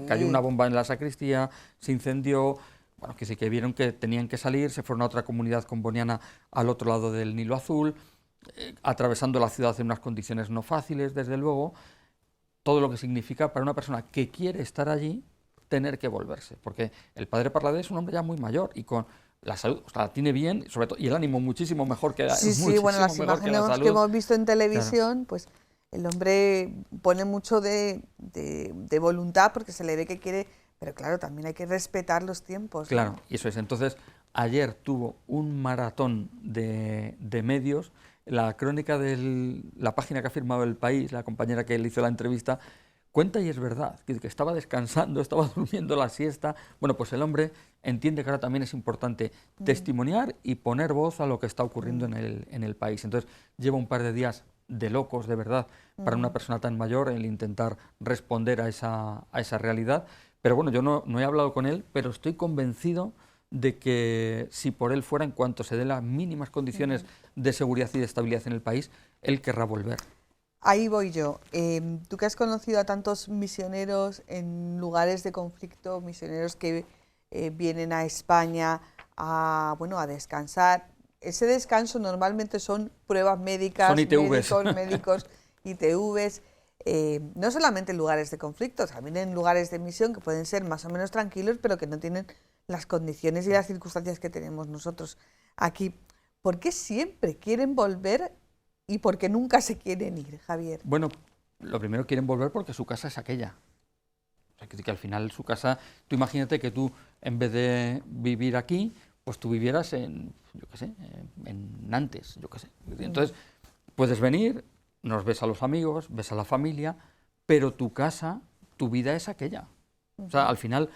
cayó una bomba en la sacristía, se incendió, bueno, que sí que vieron que tenían que salir, se fueron a otra comunidad comboniana al otro lado del Nilo Azul, atravesando la ciudad en unas condiciones no fáciles, desde luego, todo lo que significa para una persona que quiere estar allí tener que volverse, porque el padre Parladé es un hombre ya muy mayor y con la salud, o sea, la tiene bien, sobre todo, y el ánimo muchísimo mejor que Sí, bueno, las imágenes que hemos visto en televisión, claro, pues el hombre pone mucho de voluntad porque se le ve que quiere, pero claro, también hay que respetar los tiempos, ¿no? Claro, y eso es. Entonces, ayer tuvo un maratón de medios. La crónica de la página que ha firmado El País, la compañera que le hizo la entrevista, cuenta, y es verdad, que estaba descansando, estaba durmiendo la siesta. Bueno, pues el hombre entiende que ahora también es importante testimoniar y poner voz a lo que está ocurriendo en el país. Entonces, lleva un par de días de locos, de verdad, para una persona tan mayor, el intentar responder a esa realidad. Pero bueno, yo no he hablado con él, pero estoy convencido de que si por él fuera, en cuanto se den las mínimas condiciones de seguridad y de estabilidad en el país, él querrá volver. Ahí voy yo. Tú que has conocido a tantos misioneros en lugares de conflicto, misioneros que vienen a España a descansar. Ese descanso normalmente son pruebas médicas, son ITVs. médicos, ITVs. no solamente en lugares de conflicto, también en lugares de misión que pueden ser más o menos tranquilos, pero que no tienen las condiciones y las circunstancias que tenemos nosotros aquí. ¿Por qué siempre quieren volver y por qué nunca se quieren ir, Javier? Bueno, lo primero quieren volver porque su casa es aquella. O sea, que al final su casa, tú imagínate que tú, en vez de vivir aquí, pues tú vivieras en, yo qué sé, en Nantes, yo qué sé. Entonces, puedes venir, nos ves a los amigos, ves a la familia, pero tu casa, tu vida es aquella. O sea, al final,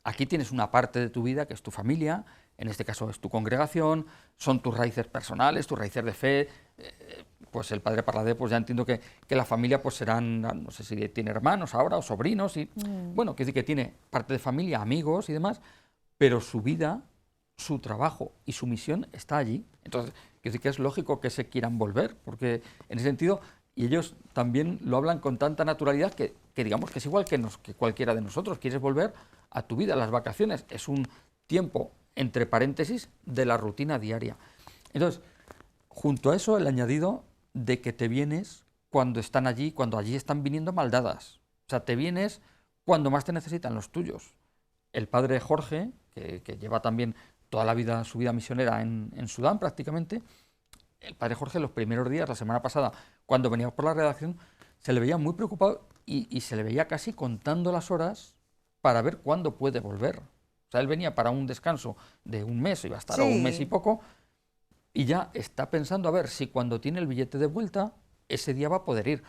aquí tienes una parte de tu vida que es tu familia, en este caso es tu congregación, son tus raíces personales, tus raíces de fe. Pues el padre Parladé, pues ya entiendo que la familia pues serán, no sé si tiene hermanos ahora o sobrinos, y bueno, que sí que tiene parte de familia, amigos y demás, pero su vida, su trabajo y su misión está allí. Entonces, que sí que es lógico que se quieran volver, porque en ese sentido, y ellos también lo hablan con tanta naturalidad que digamos que es igual que cualquiera de nosotros. Quieres volver a tu vida. Las vacaciones es un tiempo, entre paréntesis, de la rutina diaria. Entonces, junto a eso, el añadido de que te vienes cuando están allí, cuando allí están viniendo maldadas. O sea, te vienes cuando más te necesitan los tuyos. El padre Jorge, que lleva también toda la vida, su vida misionera en Sudán prácticamente, el padre Jorge los primeros días, la semana pasada, cuando venía por la redacción, se le veía muy preocupado y se le veía casi contando las horas para ver cuándo puede volver. O sea, él venía para un descanso de un mes, iba a estar un mes y poco, y ya está pensando a ver si cuando tiene el billete de vuelta, ese día va a poder ir.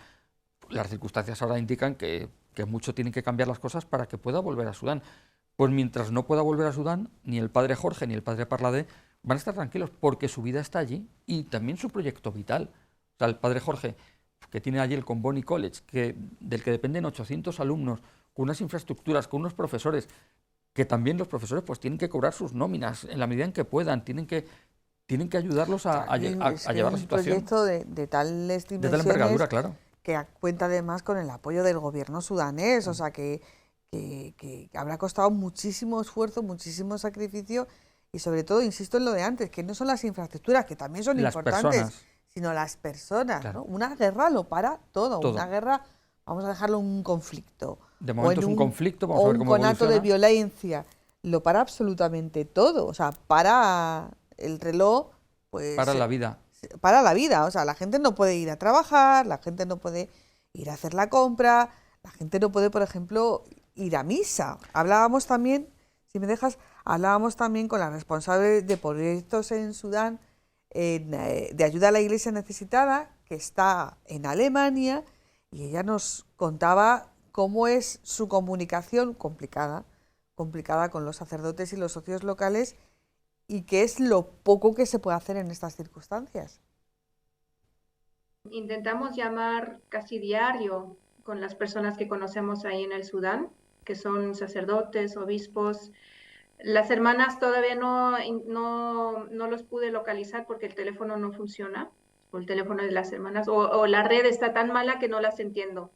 Las circunstancias ahora indican que mucho tienen que cambiar las cosas para que pueda volver a Sudán. Pues mientras no pueda volver a Sudán, ni el padre Jorge ni el padre Parladé van a estar tranquilos porque su vida está allí y también su proyecto vital. O sea, el padre Jorge, que tiene allí el Comboni College, del que dependen 800 alumnos, con unas infraestructuras, con unos profesores, que también los profesores pues tienen que cobrar sus nóminas en la medida en que puedan, tienen que ayudarlos a llevar la situación. Un proyecto de tales dimensiones, de tal envergadura, claro, que cuenta además con el apoyo del gobierno sudanés, o sea que habrá costado muchísimo esfuerzo, muchísimo sacrificio y sobre todo, insisto en lo de antes, que no son las infraestructuras, que también son importantes, sino las personas. Claro. ¿No? Una guerra lo para todo. Una guerra, vamos a dejarlo en un conflicto. De momento es un conflicto, vamos a ver cómo evoluciona. Un conato de violencia, lo para absolutamente todo, o sea, para el reloj, pues... Para la vida. Para la vida, o sea, la gente no puede ir a trabajar, la gente no puede ir a hacer la compra, la gente no puede, por ejemplo, ir a misa. Hablábamos también, si me dejas, con la responsable de proyectos en Sudán de ayuda a la iglesia necesitada, que está en Alemania, y ella nos contaba cómo es su comunicación complicada con los sacerdotes y los socios locales, y qué es lo poco que se puede hacer en estas circunstancias. Intentamos llamar casi diario con las personas que conocemos ahí en el Sudán, que son sacerdotes, obispos. Las hermanas todavía no los pude localizar porque el teléfono no funciona, o el teléfono de las hermanas, o la red está tan mala que no las entiendo.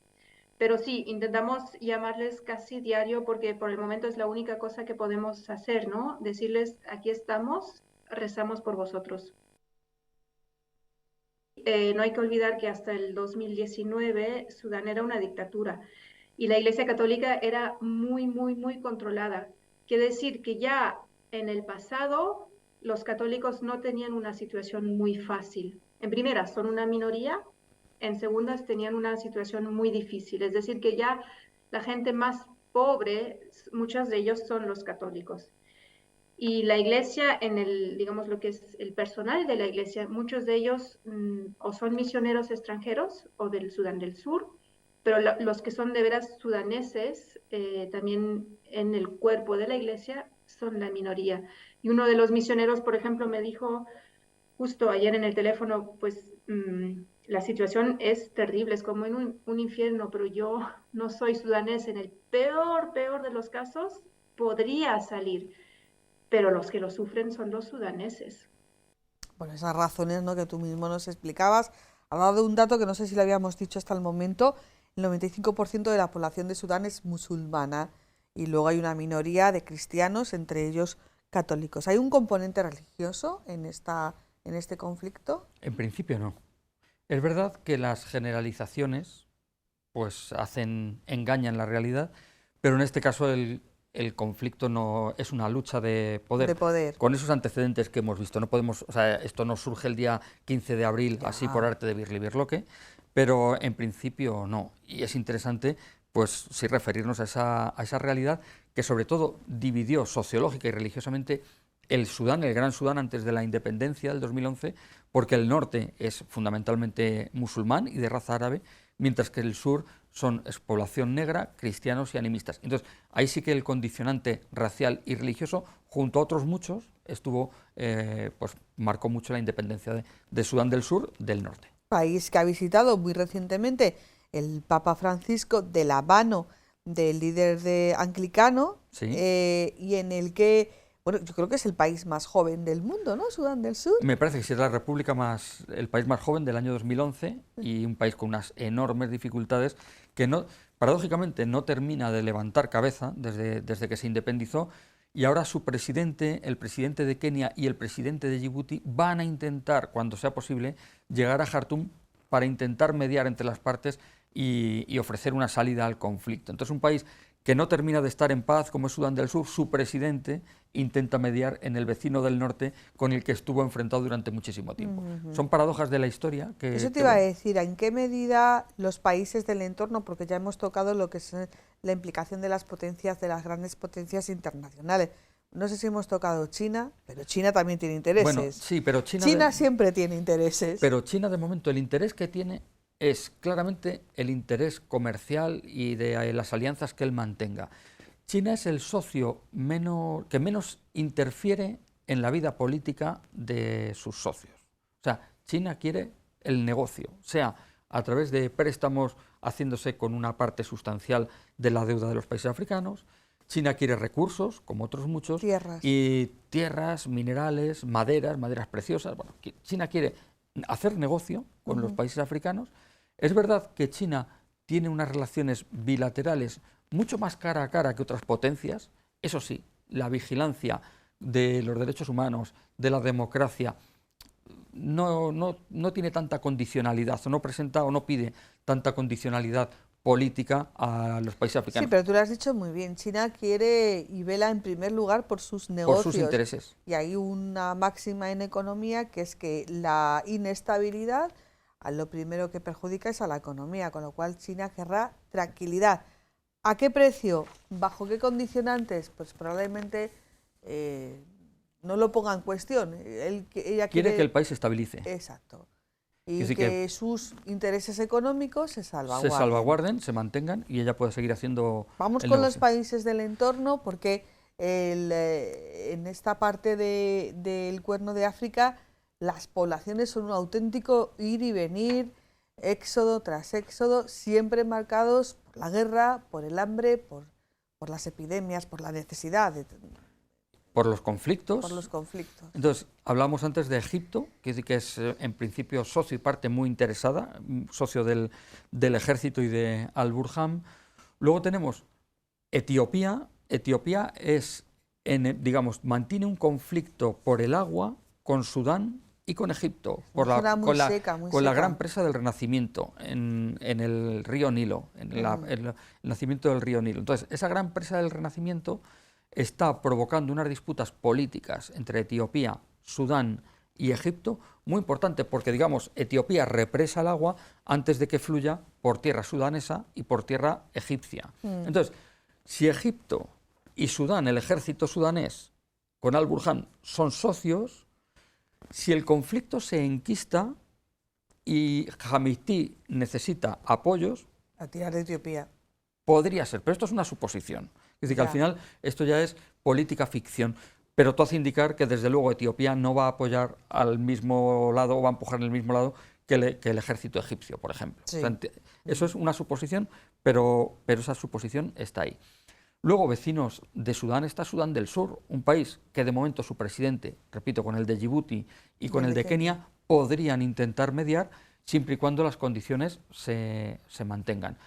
Pero sí, intentamos llamarles casi diario porque por el momento es la única cosa que podemos hacer, ¿no? Decirles, aquí estamos, rezamos por vosotros. No hay que olvidar que hasta el 2019 Sudán era una dictadura y la Iglesia Católica era muy, muy, muy controlada. Quiere decir que ya en el pasado los católicos no tenían una situación muy fácil. En primera, son una minoría. En segundas, tenían una situación muy difícil. Es decir, que ya la gente más pobre, muchos de ellos son los católicos. Y la iglesia, digamos lo que es el personal de la iglesia, muchos de ellos o son misioneros extranjeros o del Sudán del Sur, pero los que son de veras sudaneses, también en el cuerpo de la iglesia, son la minoría. Y uno de los misioneros, por ejemplo, me dijo justo ayer en el teléfono, pues la situación es terrible, es como en un infierno, pero yo no soy sudanés. En el peor de los casos, podría salir, pero los que lo sufren son los sudaneses. Por esas razones, ¿no?, que tú mismo nos explicabas, ha dado un dato que no sé si lo habíamos dicho hasta el momento: el 95% de la población de Sudán es musulmana y luego hay una minoría de cristianos, entre ellos católicos. ¿Hay un componente religioso en este conflicto? En principio no. Es verdad que las generalizaciones pues engañan la realidad, pero en este caso el conflicto no es una lucha de poder, con esos antecedentes que hemos visto. No podemos, o sea, esto no surge el día 15 de abril, así por arte de birlibirloque, pero en principio no. Y es interesante, pues sí, referirnos a esa realidad que sobre todo dividió sociológica y religiosamente el Sudán, el Gran Sudán, antes de la independencia del 2011, porque el norte es fundamentalmente musulmán y de raza árabe, mientras que el sur es población negra, cristianos y animistas. Entonces, ahí sí que el condicionante racial y religioso, junto a otros muchos, pues marcó mucho la independencia de Sudán del Sur del norte. País que ha visitado muy recientemente el Papa Francisco, de la mano del líder anglicano, sí. Y en el que, bueno, yo creo que es el país más joven del mundo, ¿no? Sudán del Sur. Me parece que sí es el país más joven del año 2011 y un país con unas enormes dificultades que paradójicamente no termina de levantar cabeza desde que se independizó, y ahora su presidente, el presidente de Kenia y el presidente de Djibouti van a intentar, cuando sea posible, llegar a Jartum para intentar mediar entre las partes y ofrecer una salida al conflicto. Entonces, un país que no termina de estar en paz, como es Sudán del Sur, su presidente intenta mediar en el vecino del norte con el que estuvo enfrentado durante muchísimo tiempo. Son paradojas de la historia que... Eso te iba a decir, ¿en qué medida los países del entorno, porque ya hemos tocado lo que es la implicación de las potencias, de las grandes potencias internacionales? No sé si hemos tocado China, pero China también tiene intereses. Bueno, sí, pero China siempre tiene intereses. Pero China, de momento, el interés que tiene es claramente el interés comercial y de las alianzas que él mantenga. China es el socio que menos interfiere en la vida política de sus socios. O sea, China quiere el negocio, sea a través de préstamos haciéndose con una parte sustancial de la deuda de los países africanos. China quiere recursos, como otros muchos, tierras, minerales, maderas preciosas. Bueno, China quiere hacer negocio con los países africanos. Es verdad que China tiene unas relaciones bilaterales mucho más cara a cara que otras potencias. Eso sí, la vigilancia de los derechos humanos, de la democracia, no tiene tanta condicionalidad, o no presenta o no pide tanta condicionalidad política a los países africanos. Sí, pero tú lo has dicho muy bien. China quiere y vela en primer lugar por sus negocios. Por sus intereses. Y hay una máxima en economía que es que la inestabilidad lo primero que perjudica es a la economía, con lo cual China querrá tranquilidad. ¿A qué precio? ¿Bajo qué condicionantes? Pues probablemente no lo ponga en cuestión. Ella quiere que el país se estabilice. Exacto. Y que sus intereses económicos se salvaguarden. Se mantengan y ella pueda seguir haciendo. Vamos con los países del entorno, porque en esta parte del Cuerno de África las poblaciones son un auténtico ir y venir, éxodo tras éxodo, siempre marcados por la guerra, por el hambre, por las epidemias, por la necesidad. Por los conflictos. Por los conflictos. Entonces, hablamos antes de Egipto, que es en principio socio y parte muy interesada, socio del ejército y de Al-Burhan. Luego tenemos Etiopía. Etiopía mantiene un conflicto por el agua con Sudán y con Egipto, con la gran presa del Renacimiento en el río Nilo, el nacimiento del río Nilo. Entonces, esa gran presa del Renacimiento está provocando unas disputas políticas entre Etiopía, Sudán y Egipto muy importante, porque, Etiopía represa el agua antes de que fluya por tierra sudanesa y por tierra egipcia. Entonces, si Egipto y Sudán, el ejército sudanés, con Al-Burhan, son socios, si el conflicto se enquista y Hamidti necesita apoyos... A tirar de Etiopía. Podría ser, pero esto es una suposición. Es decir, que al final esto ya es política ficción, pero todo hace indicar que desde luego Etiopía no va a apoyar al mismo lado o va a empujar en el mismo lado que el ejército egipcio, por ejemplo. Sí. O sea, eso es una suposición, pero esa suposición está ahí. Luego, vecinos de Sudán, está Sudán del Sur, un país que de momento su presidente, repito, con el de Djibouti y con el de Kenia, podrían intentar mediar siempre y cuando las condiciones se mantengan.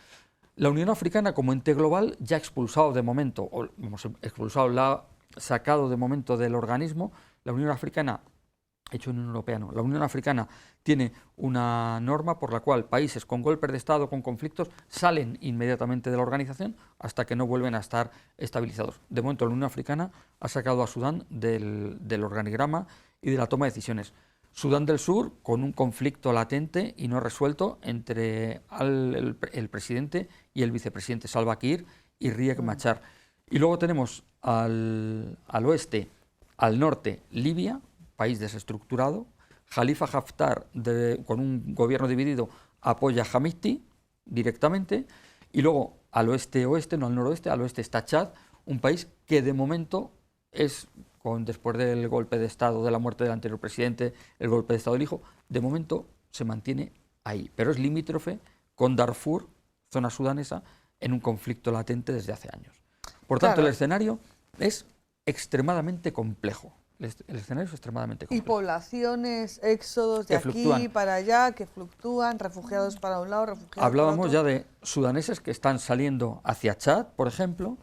La Unión Africana, como ente global, ya ha expulsado de momento, la ha sacado de momento del organismo. La Unión Africana hecho Unión Europea no. La Unión Africana tiene una norma por la cual países con golpes de Estado, con conflictos, salen inmediatamente de la organización hasta que no vuelven a estar estabilizados. De momento la Unión Africana ha sacado a Sudán del organigrama y de la toma de decisiones. Sudán del Sur, con un conflicto latente y no resuelto entre el presidente y el vicepresidente, Salva Kiir y Riek Machar. Y luego tenemos al oeste, al norte, Libia, país desestructurado. Khalifa Haftar, con un gobierno dividido, apoya a Hamidti directamente. Y luego al oeste-oeste, no al noroeste, al oeste está Chad, un país que de momento es, después del golpe de Estado, de la muerte del anterior presidente, el golpe de Estado del hijo, de momento se mantiene ahí. Pero es limítrofe con Darfur, zona sudanesa, en un conflicto latente desde hace años. Por tanto, el escenario es extremadamente complejo. El escenario es extremadamente complejo. Y poblaciones, éxodos de aquí para allá, que fluctúan, refugiados para un lado, refugiados Hablábamos para otro. ya de sudaneses que están saliendo hacia Chad, por ejemplo,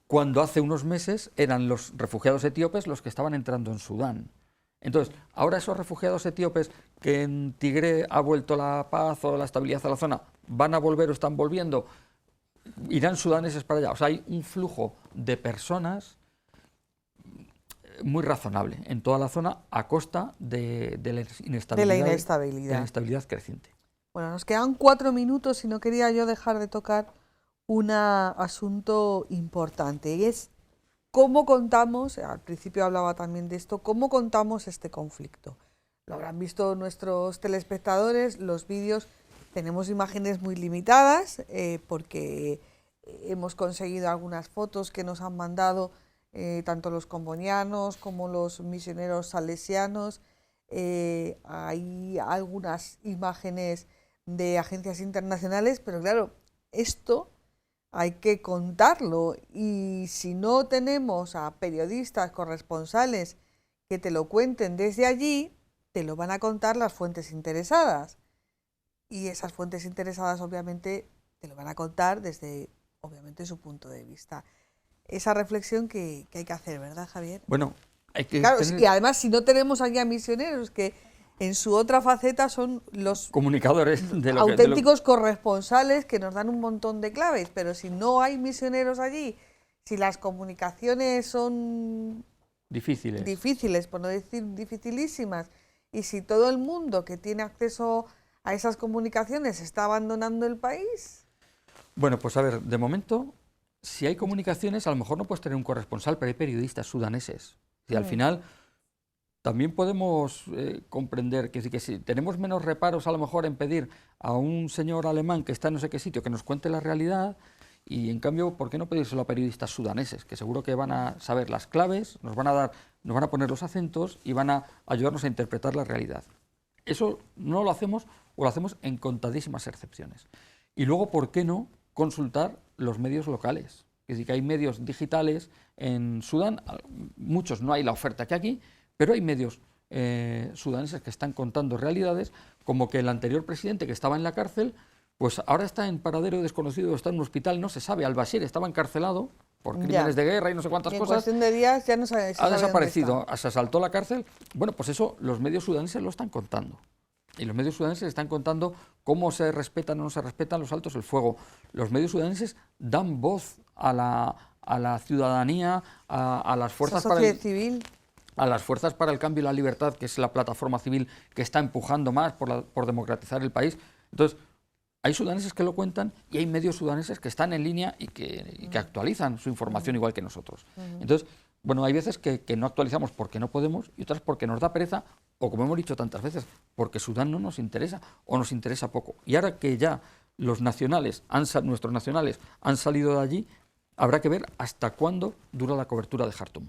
cuando hace unos meses eran los refugiados etíopes los que estaban entrando en Sudán. Entonces, ahora esos refugiados etíopes que en Tigré ha vuelto la paz o la estabilidad a la zona, ¿van a volver o están volviendo? Irán sudaneses para allá. O sea, hay un flujo de personas muy razonable en toda la zona a costa de la inestabilidad creciente. Bueno, nos quedan 4 minutos y no quería yo dejar de tocar un asunto importante, y es cómo contamos, al principio hablaba también de esto, cómo contamos este conflicto. Lo habrán visto nuestros telespectadores, los vídeos, tenemos imágenes muy limitadas porque hemos conseguido algunas fotos que nos han mandado tanto los combonianos como los misioneros salesianos. Hay algunas imágenes de agencias internacionales, pero claro, esto hay que contarlo, y si no tenemos a periodistas corresponsales que te lo cuenten desde allí, te lo van a contar las fuentes interesadas, y esas fuentes interesadas obviamente te lo van a contar desde obviamente su punto de vista. Esa reflexión que hay que hacer, ¿verdad, Javier? Bueno, hay que claro, y además si no tenemos aquí a misioneros que en su otra faceta son los comunicadores de auténticos corresponsales que nos dan un montón de claves, pero si no hay misioneros allí, si las comunicaciones son difíciles, por no decir dificilísimas, y si todo el mundo que tiene acceso a esas comunicaciones está abandonando el país. Bueno, pues a ver, de momento, si hay comunicaciones, a lo mejor no puedes tener un corresponsal, pero hay periodistas sudaneses. Y al final también podemos comprender que si tenemos menos reparos a lo mejor en pedir a un señor alemán que está en no sé qué sitio que nos cuente la realidad, y en cambio, ¿por qué no pedírselo a periodistas sudaneses? Que seguro que van a saber las claves, nos van a poner los acentos y van a ayudarnos a interpretar la realidad. Eso no lo hacemos, o lo hacemos en contadísimas excepciones. Y luego, ¿por qué no consultar los medios locales? Es decir, que hay medios digitales en Sudán, muchos no hay la oferta que aquí, pero hay medios sudaneses que están contando realidades, como que el anterior presidente que estaba en la cárcel, pues ahora está en paradero desconocido, está en un hospital, no se sabe. Al-Bashir estaba encarcelado por crímenes de guerra y no sé cuántas cosas. En cuestión de días ya no sabe, ha desaparecido, se asaltó la cárcel. Bueno, pues eso los medios sudaneses lo están contando. Y los medios sudaneses están contando cómo se respetan o no se respetan los altos el fuego. Los medios sudaneses dan voz a la ciudadanía, a las fuerzas civil. A las fuerzas para el cambio y la libertad, que es la plataforma civil que está empujando más por democratizar el país. Entonces, hay sudaneses que lo cuentan y hay medios sudaneses que están en línea y que actualizan su información igual que nosotros. Entonces, bueno, hay veces que no actualizamos porque no podemos, y otras porque nos da pereza, o como hemos dicho tantas veces, porque Sudán no nos interesa o nos interesa poco. Y ahora que ya nuestros nacionales han salido de allí, habrá que ver hasta cuándo dura la cobertura de Jartum.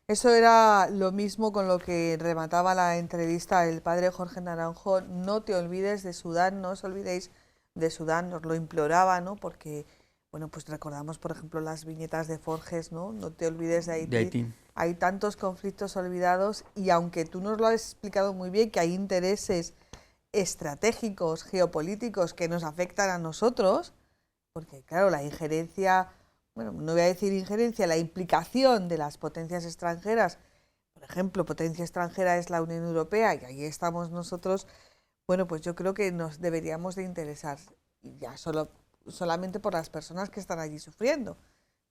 Eso era lo mismo con lo que remataba la entrevista el padre Jorge Naranjo. No te olvides de Sudán, no os olvidéis de Sudán, nos lo imploraba, ¿no? Porque, bueno, pues recordamos, por ejemplo, las viñetas de Forges, ¿no? No te olvides de Haití. Hay tantos conflictos olvidados, y aunque tú nos lo has explicado muy bien, que hay intereses estratégicos, geopolíticos, que nos afectan a nosotros, porque, claro, la injerencia... Bueno, no voy a decir injerencia, la implicación de las potencias extranjeras, por ejemplo, potencia extranjera es la Unión Europea y ahí estamos nosotros, bueno, pues yo creo que nos deberíamos de interesar, y ya solamente por las personas que están allí sufriendo.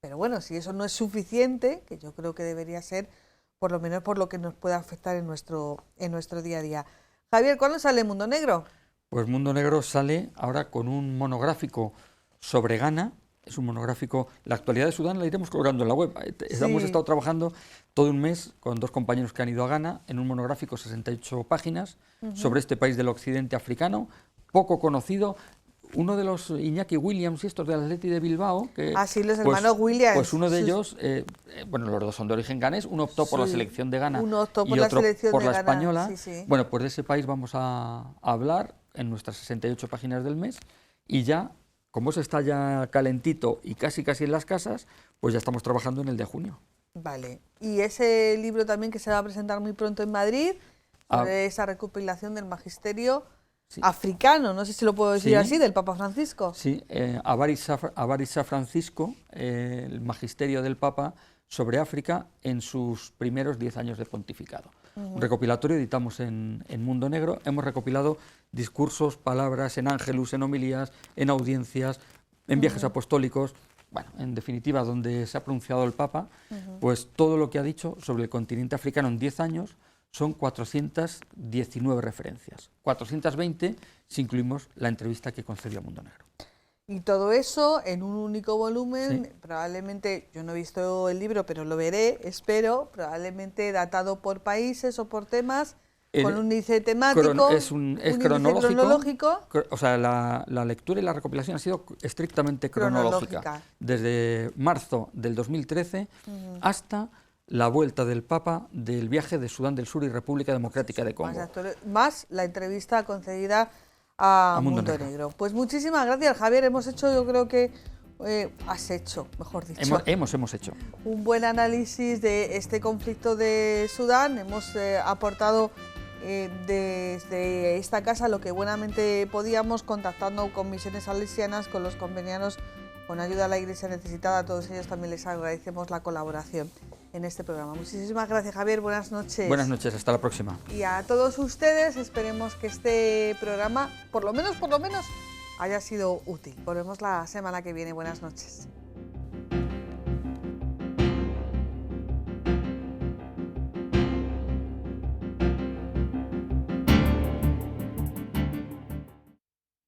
Pero bueno, si eso no es suficiente, que yo creo que debería ser, por lo menos por lo que nos pueda afectar en nuestro día a día. Javier, ¿cuándo sale Mundo Negro? Pues Mundo Negro sale ahora con un monográfico sobre Ghana. Es un monográfico, la actualidad de Sudán la iremos colgando en la web. Hemos estado trabajando todo un mes con 2 compañeros que han ido a Ghana en un monográfico 68 páginas sobre este país del occidente africano, poco conocido. Uno de los Iñaki Williams y estos del Athletic de Bilbao, que sí, los hermanos Williams. Pues uno de ellos, bueno, los dos son de origen ganés, uno optó por la selección de Ghana uno optó por y otro por la Ghana, española. sí. Bueno, pues de ese país vamos a hablar en nuestras 68 páginas del mes y ya, como se está ya calentito y casi en las casas, pues ya estamos trabajando en el de junio. Vale, y ese libro también que se va a presentar muy pronto en Madrid, sobre esa recopilación del magisterio africano, no sé si lo puedo decir así, del Papa Francisco. Sí, Avarisa Francisco, el magisterio del Papa sobre África en sus primeros 10 años de pontificado. Un recopilatorio editamos en Mundo Negro, hemos recopilado discursos, palabras en ángelus, en homilías, en audiencias, en viajes apostólicos, bueno, en definitiva, donde se ha pronunciado el Papa, pues todo lo que ha dicho sobre el continente africano en 10 años son 419 referencias, 420 si incluimos la entrevista que concedió a Mundo Negro. Y todo eso en un único volumen, probablemente, yo no he visto el libro, pero lo veré, espero, probablemente datado por países o por temas, con un índice temático, es cronológico. O sea, la lectura y la recopilación ha sido estrictamente cronológica. Desde marzo del 2013 hasta la vuelta del Papa del viaje de Sudán del Sur y República Democrática de Congo. Más la entrevista concedida a Mundo Negro. Pues muchísimas gracias, Javier. Hemos hecho, yo creo que has hecho, mejor dicho. Hemos hecho. Un buen análisis de este conflicto de Sudán. Hemos aportado desde esta casa lo que buenamente podíamos, contactando con misiones salesianas, con los convenianos, con ayuda a la Iglesia necesitada. A todos ellos también les agradecemos la colaboración en este programa. Muchísimas gracias, Javier. Buenas noches. Buenas noches, hasta la próxima. Y a todos ustedes, esperemos que este programa, por lo menos, haya sido útil. Volvemos la semana que viene. Buenas noches.